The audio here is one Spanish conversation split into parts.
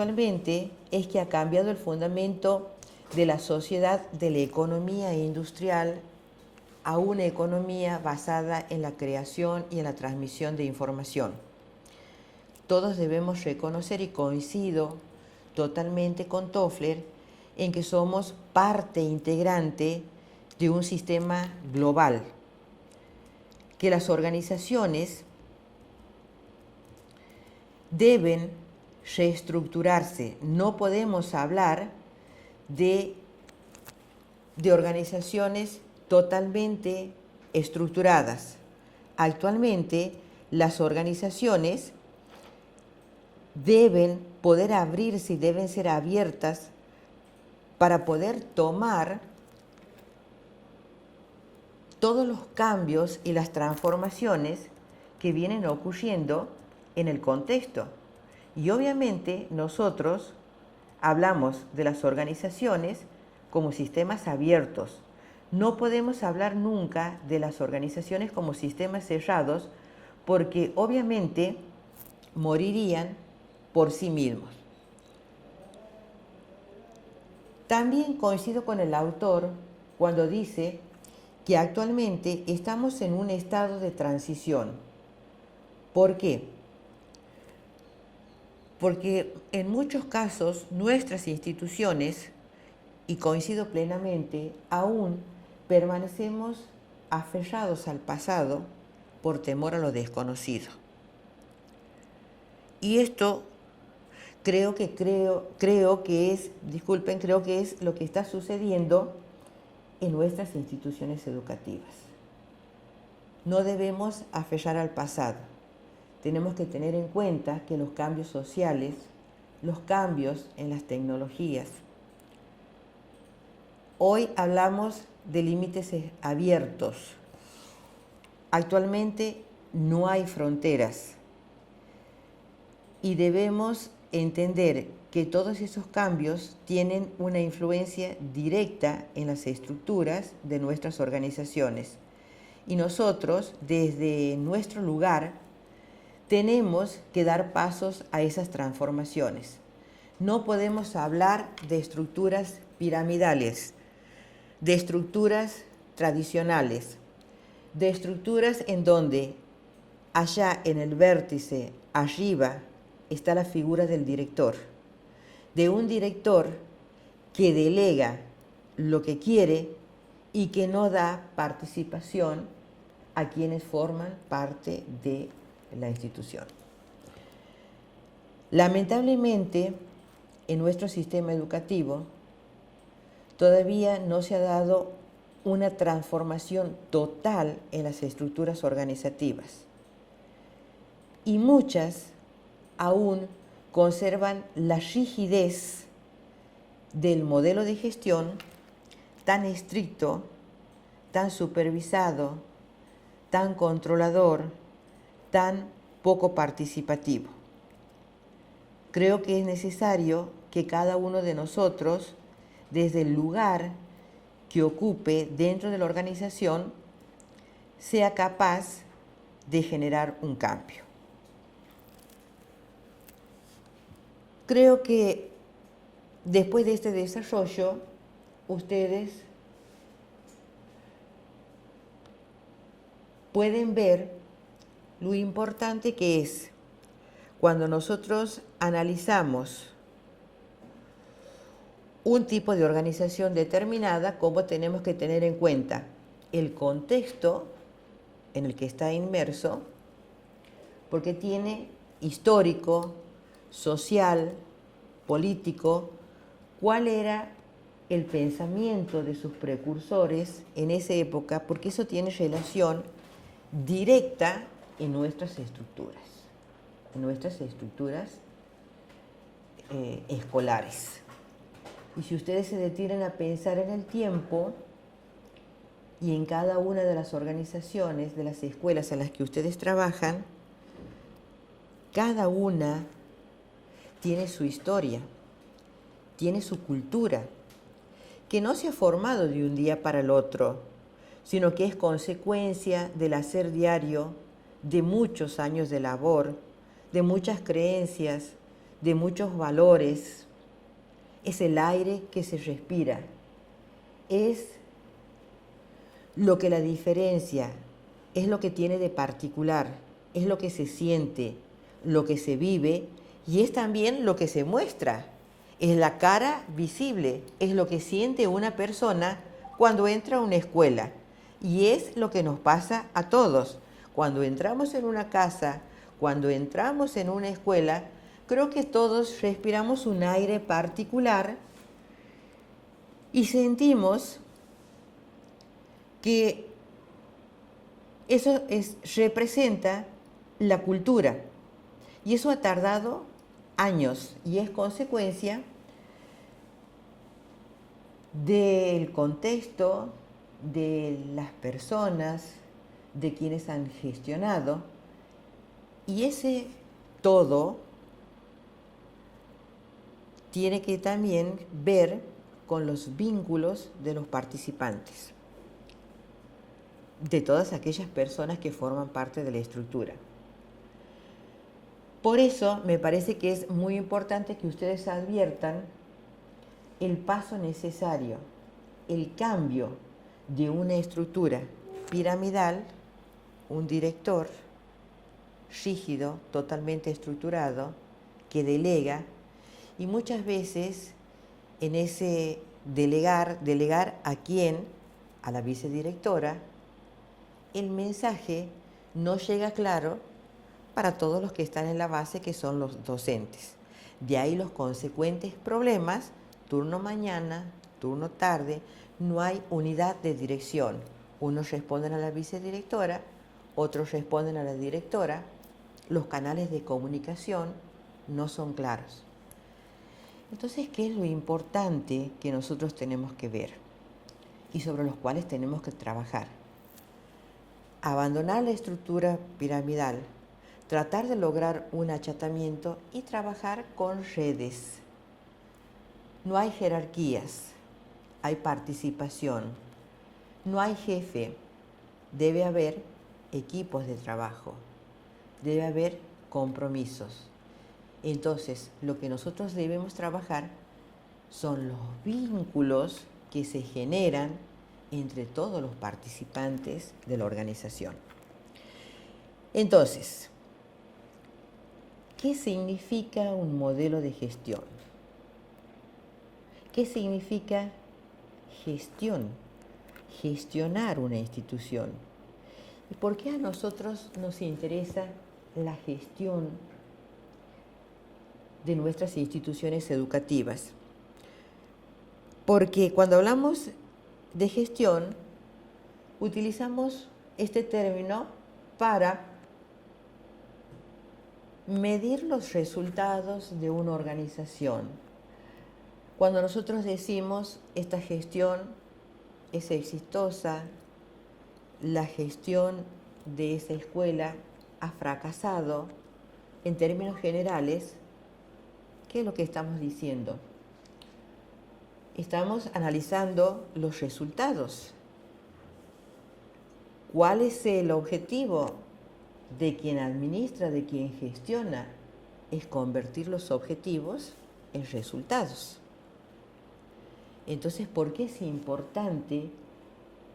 Actualmente es que ha cambiado el fundamento de la sociedad de la economía industrial a una economía basada en la creación y en la transmisión de información. Todos debemos reconocer, y coincido totalmente con Toffler, en que somos parte integrante de un sistema global, que las organizaciones deben reestructurarse. No podemos hablar de organizaciones totalmente estructuradas. Actualmente, las organizaciones deben poder abrirse y deben ser abiertas para poder tomar todos los cambios y las transformaciones que vienen ocurriendo en el contexto. Y obviamente nosotros hablamos de las organizaciones como sistemas abiertos. No podemos hablar nunca de las organizaciones como sistemas cerrados, porque obviamente morirían por sí mismos. También coincido con el autor cuando dice que actualmente estamos en un estado de transición. ¿Por qué? Porque en muchos casos nuestras instituciones, y coincido plenamente, aún permanecemos aferrados al pasado por temor a lo desconocido. Y esto creo que es lo que está sucediendo en nuestras instituciones educativas. No debemos aferrar al pasado. Tenemos que tener en cuenta que los cambios sociales, los cambios en las tecnologías. Hoy hablamos de límites abiertos. Actualmente no hay fronteras y debemos entender que todos esos cambios tienen una influencia directa en las estructuras de nuestras organizaciones. Y nosotros, desde nuestro lugar, tenemos que dar pasos a esas transformaciones. No podemos hablar de estructuras piramidales, de estructuras tradicionales, de estructuras en donde allá en el vértice, arriba, está la figura del director, de un director que delega lo que quiere y que no da participación a quienes forman parte de la institución. Lamentablemente, en nuestro sistema educativo todavía no se ha dado una transformación total en las estructuras organizativas y muchas aún conservan la rigidez del modelo de gestión tan estricto, tan supervisado, tan controlador, tan poco participativo. Creo que es necesario que cada uno de nosotros, desde el lugar que ocupe dentro de la organización, sea capaz de generar un cambio. Creo que después de este desarrollo, ustedes pueden ver lo importante que es cuando nosotros analizamos un tipo de organización determinada, cómo tenemos que tener en cuenta el contexto en el que está inmerso, porque tiene histórico, social, político, cuál era el pensamiento de sus precursores en esa época, porque eso tiene relación directa en nuestras estructuras escolares. Y si ustedes se detienen a pensar en el tiempo y en cada una de las organizaciones, de las escuelas en las que ustedes trabajan, cada una tiene su historia, tiene su cultura, que no se ha formado de un día para el otro, sino que es consecuencia del hacer diario de muchos años de labor, de muchas creencias, de muchos valores, es el aire que se respira, es lo que la diferencia, es lo que tiene de particular, es lo que se siente, lo que se vive y es también lo que se muestra. Es la cara visible, es lo que siente una persona cuando entra a una escuela. Y es lo que nos pasa a todos. Cuando entramos en una casa, cuando entramos en una escuela, creo que todos respiramos un aire particular y sentimos que eso representa la cultura. Y eso ha tardado años y es consecuencia del contexto, de las personas, de quienes han gestionado. Y ese todo tiene que también ver con los vínculos de los participantes, de todas aquellas personas que forman parte de la estructura. Por eso me parece que es muy importante que ustedes adviertan el paso necesario, el cambio de una estructura piramidal, un director rígido, totalmente estructurado, que delega, y muchas veces en ese delegar a quién, a la vicedirectora, el mensaje no llega claro para todos los que están en la base, que son los docentes. De ahí los consecuentes problemas, turno mañana, turno tarde, no hay unidad de dirección. Unos responden a la vicedirectora, otros responden a la directora, los canales de comunicación no son claros. Entonces, ¿qué es lo importante que nosotros tenemos que ver y sobre los cuales tenemos que trabajar? Abandonar la estructura piramidal, tratar de lograr un achatamiento y trabajar con redes. No hay jerarquías, hay participación. No hay jefe, debe haber equipos de trabajo, debe haber compromisos. Entonces, lo que nosotros debemos trabajar son los vínculos que se generan entre todos los participantes de la organización. Entonces, ¿qué significa un modelo de gestión? ¿Qué significa gestión? Gestionar una institución. ¿Y por qué a nosotros nos interesa la gestión de nuestras instituciones educativas? Porque cuando hablamos de gestión, utilizamos este término para medir los resultados de una organización. Cuando nosotros decimos esta gestión es exitosa, la gestión de esa escuela ha fracasado, en términos generales, ¿qué es lo que estamos diciendo? Estamos analizando los resultados. ¿Cuál es el objetivo de quien administra, de quien gestiona? Es convertir los objetivos en resultados. Entonces, ¿por qué es importante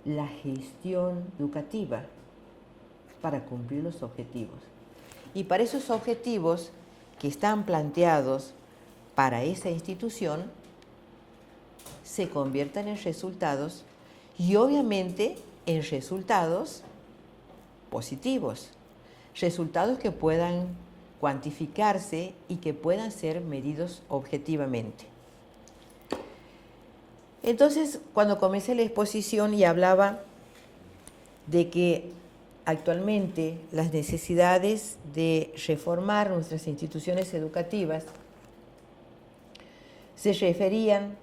la gestión educativa? Para cumplir los objetivos. Y para esos objetivos que están planteados para esa institución, se conviertan en resultados y obviamente en resultados positivos, resultados que puedan cuantificarse y que puedan ser medidos objetivamente. Entonces, cuando comencé la exposición y hablaba de que actualmente las necesidades de reformar nuestras instituciones educativas se referían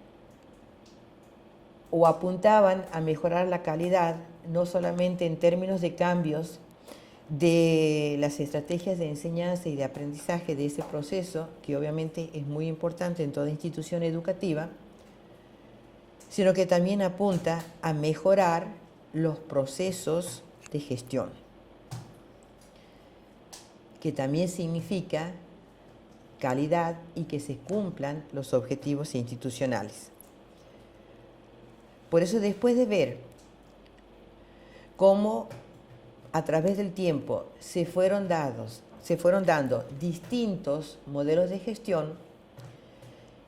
o apuntaban a mejorar la calidad, no solamente en términos de cambios de las estrategias de enseñanza y de aprendizaje de ese proceso, que obviamente es muy importante en toda institución educativa, sino que también apunta a mejorar los procesos de gestión, que también significa calidad y que se cumplan los objetivos institucionales. Por eso, después de ver cómo a través del tiempo se fueron dando distintos modelos de gestión,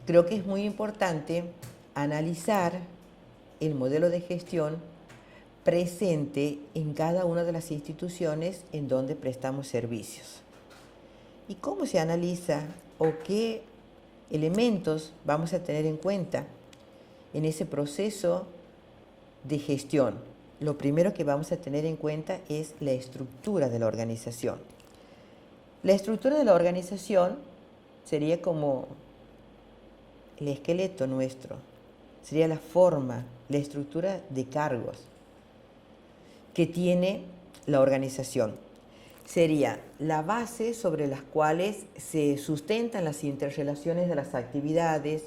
creo que es muy importante analizar el modelo de gestión presente en cada una de las instituciones en donde prestamos servicios. ¿Y cómo se analiza o qué elementos vamos a tener en cuenta en ese proceso de gestión? Lo primero que vamos a tener en cuenta es la estructura de la organización. La estructura de la organización sería como el esqueleto nuestro, sería la forma, la estructura de cargos que tiene la organización. Sería la base sobre las cuales se sustentan las interrelaciones de las actividades,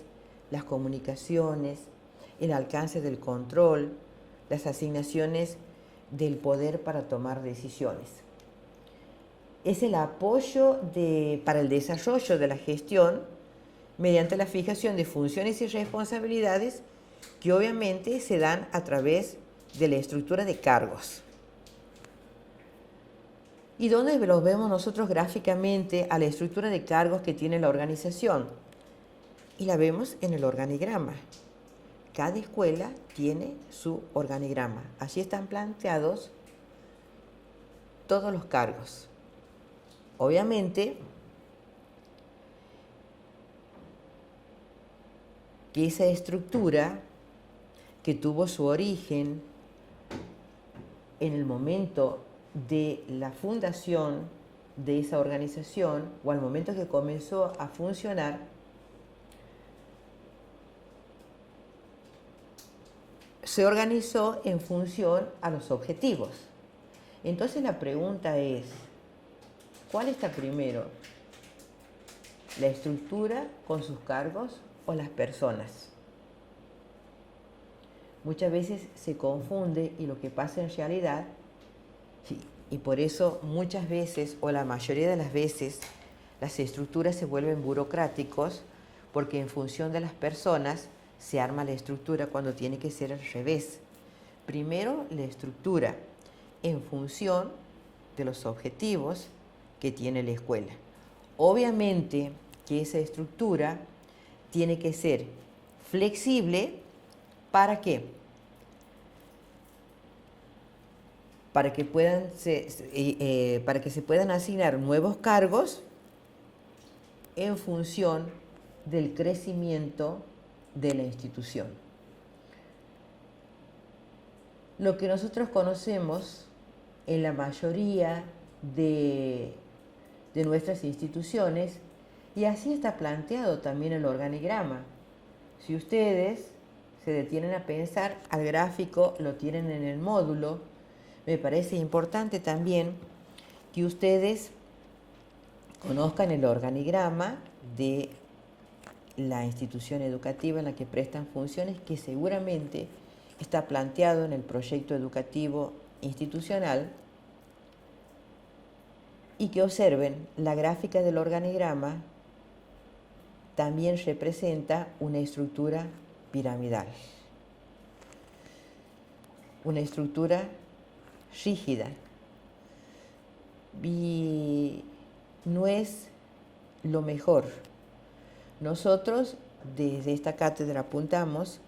las comunicaciones, el alcance del control, las asignaciones del poder para tomar decisiones. Es el apoyo para el desarrollo de la gestión mediante la fijación de funciones y responsabilidades que obviamente se dan a través de la estructura de cargos. ¿Y dónde los vemos nosotros gráficamente a la estructura de cargos que tiene la organización? Y la vemos en el organigrama. Cada escuela tiene su organigrama. Allí están planteados todos los cargos. Obviamente, que esa estructura que tuvo su origen en el momento de la fundación de esa organización o al momento que comenzó a funcionar, se organizó en función a los objetivos. Entonces la pregunta es, ¿cuál está primero? ¿La estructura con sus cargos o las personas? Muchas veces se confunde y lo que pasa en realidad, y por eso muchas veces o la mayoría de las veces las estructuras se vuelven burocráticos porque en función de las personas se arma la estructura cuando tiene que ser al revés. Primero la estructura en función de los objetivos que tiene la escuela. Obviamente que esa estructura tiene que ser flexible. ¿Para qué? Para que se puedan asignar nuevos cargos en función del crecimiento de la institución. Lo que nosotros conocemos en la mayoría de nuestras instituciones, y así está planteado también el organigrama. Si ustedes se detienen a pensar, al gráfico lo tienen en el módulo. Me parece importante también que ustedes conozcan el organigrama de la institución educativa en la que prestan funciones, que seguramente está planteado en el proyecto educativo institucional, y que observen la gráfica del organigrama. También representa una estructura piramidal, una estructura rígida, y no es lo mejor. Nosotros desde esta cátedra apuntamos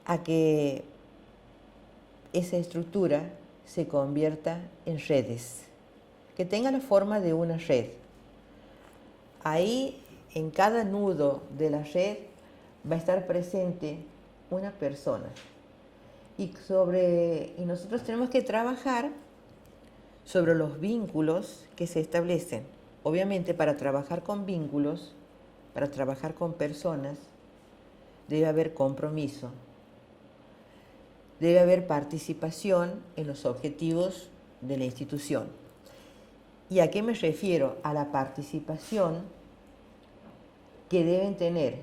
a que esa estructura se convierta en redes, que tenga la forma de una red. Ahí, en cada nudo de la red, va a estar presente una persona. Y nosotros tenemos que trabajar sobre los vínculos que se establecen. Obviamente, para trabajar con vínculos, para trabajar con personas, debe haber compromiso, debe haber participación en los objetivos de la institución. ¿Y a qué me refiero? A la participación que deben tener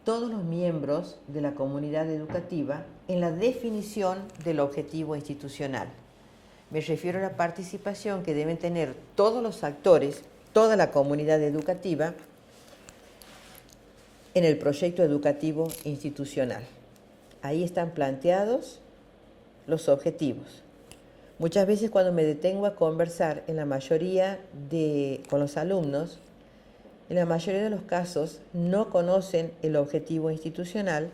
todos los miembros de la comunidad educativa en la definición del objetivo institucional. Me refiero a la participación que deben tener todos los actores toda la comunidad educativa en el proyecto educativo institucional. Ahí están planteados los objetivos. Muchas veces cuando me detengo a conversar con los alumnos, en la mayoría de los casos no conocen el objetivo institucional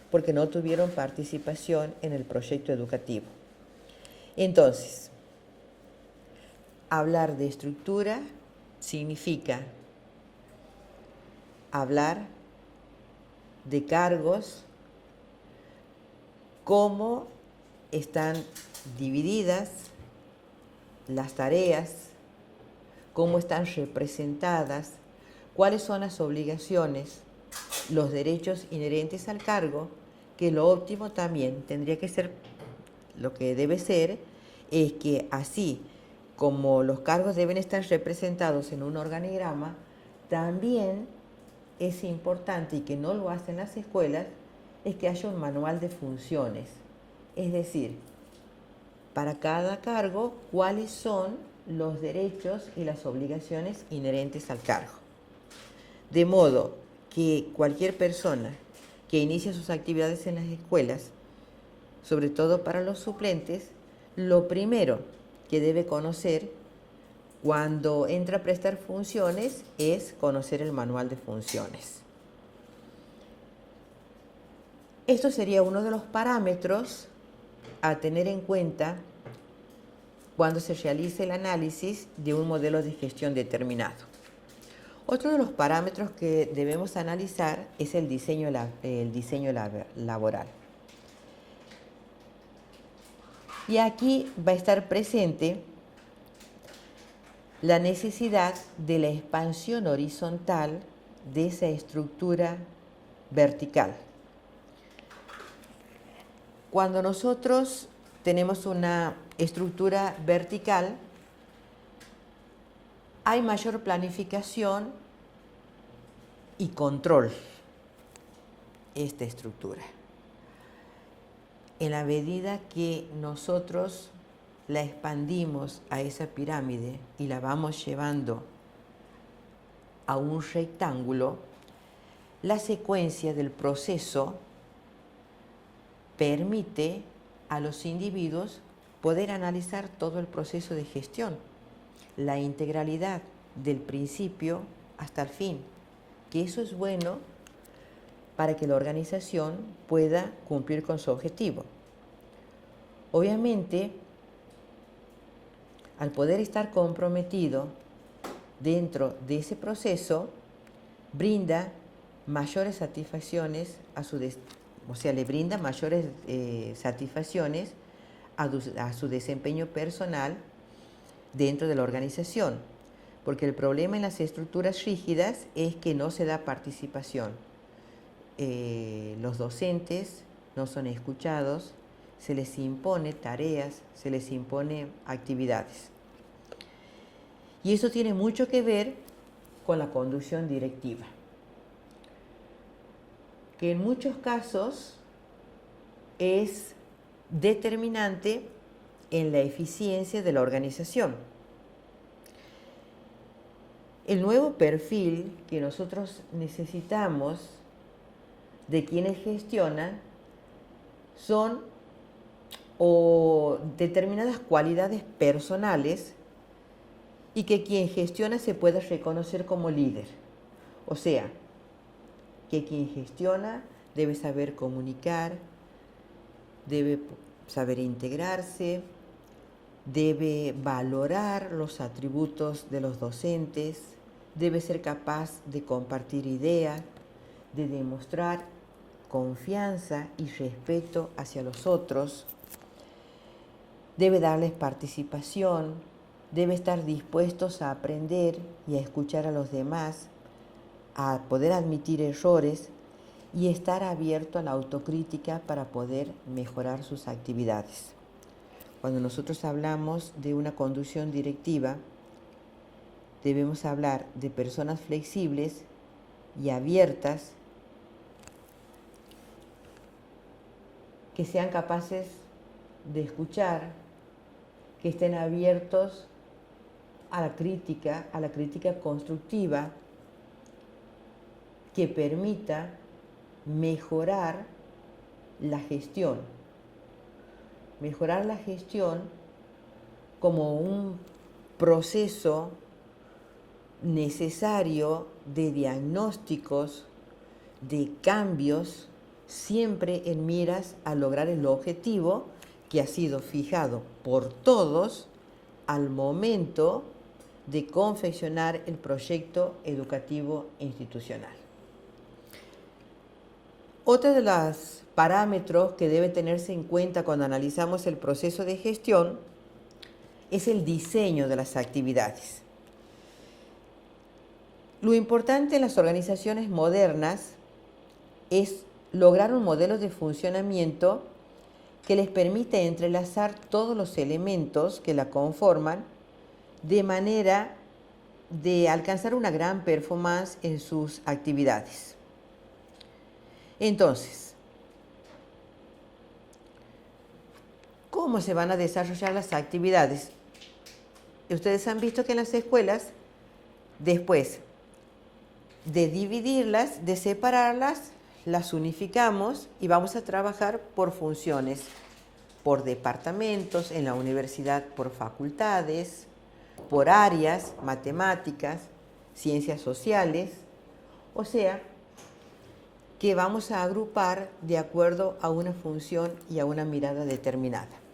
porque no tuvieron participación en el proyecto educativo. Entonces, hablar de estructura significa hablar de cargos, cómo están divididas las tareas, cómo están representadas, cuáles son las obligaciones, los derechos inherentes al cargo, que lo óptimo también tendría que ser, lo que debe ser, es que así como los cargos deben estar representados en un organigrama, también es importante, y que no lo hacen las escuelas, es que haya un manual de funciones. Es decir, para cada cargo, cuáles son los derechos y las obligaciones inherentes al cargo. De modo que cualquier persona que inicie sus actividades en las escuelas, sobre todo para los suplentes, lo primero que debe conocer cuando entra a prestar funciones es conocer el manual de funciones. Esto sería uno de los parámetros a tener en cuenta cuando se realice el análisis de un modelo de gestión determinado. Otro de los parámetros que debemos analizar es el diseño laboral. Y aquí va a estar presente la necesidad de la expansión horizontal de esa estructura vertical. Cuando nosotros tenemos una estructura vertical, hay mayor planificación y control esta estructura. En la medida que nosotros la expandimos a esa pirámide y la vamos llevando a un rectángulo, la secuencia del proceso permite a los individuos poder analizar todo el proceso de gestión, la integralidad del principio hasta el fin, que eso es bueno para que la organización pueda cumplir con su objetivo. Obviamente, al poder estar comprometido dentro de ese proceso, brinda mayores satisfacciones le brinda mayores satisfacciones a su desempeño personal dentro de la organización, porque el problema en las estructuras rígidas es que no se da participación. Los docentes no son escuchados, se les impone tareas, se les impone actividades. Y eso tiene mucho que ver con la conducción directiva, que en muchos casos es determinante en la eficiencia de la organización. El nuevo perfil que nosotros necesitamos de quienes gestionan son determinadas cualidades personales y que quien gestiona se pueda reconocer como líder. O sea, que quien gestiona debe saber comunicar, debe saber integrarse, debe valorar los atributos de los docentes, debe ser capaz de compartir ideas, de demostrar confianza y respeto hacia los otros, debe darles participación, debe estar dispuestos a aprender y a escuchar a los demás, a poder admitir errores y estar abierto a la autocrítica para poder mejorar sus actividades. Cuando nosotros hablamos de una conducción directiva, debemos hablar de personas flexibles y abiertas que sean capaces de escuchar, que estén abiertos a la crítica constructiva que permita mejorar la gestión. Mejorar la gestión como un proceso necesario de diagnósticos, de cambios, siempre en miras a lograr el objetivo que ha sido fijado por todos al momento de confeccionar el proyecto educativo institucional. Otro de los parámetros que debe tenerse en cuenta cuando analizamos el proceso de gestión es el diseño de las actividades. Lo importante en las organizaciones modernas es lograr un modelo de funcionamiento que les permite entrelazar todos los elementos que la conforman de manera de alcanzar una gran performance en sus actividades. Entonces, ¿cómo se van a desarrollar las actividades? Ustedes han visto que en las escuelas, después de dividirlas, de separarlas, las unificamos y vamos a trabajar por funciones, por departamentos, en la universidad por facultades, por áreas, matemáticas, ciencias sociales, o sea, que vamos a agrupar de acuerdo a una función y a una mirada determinada.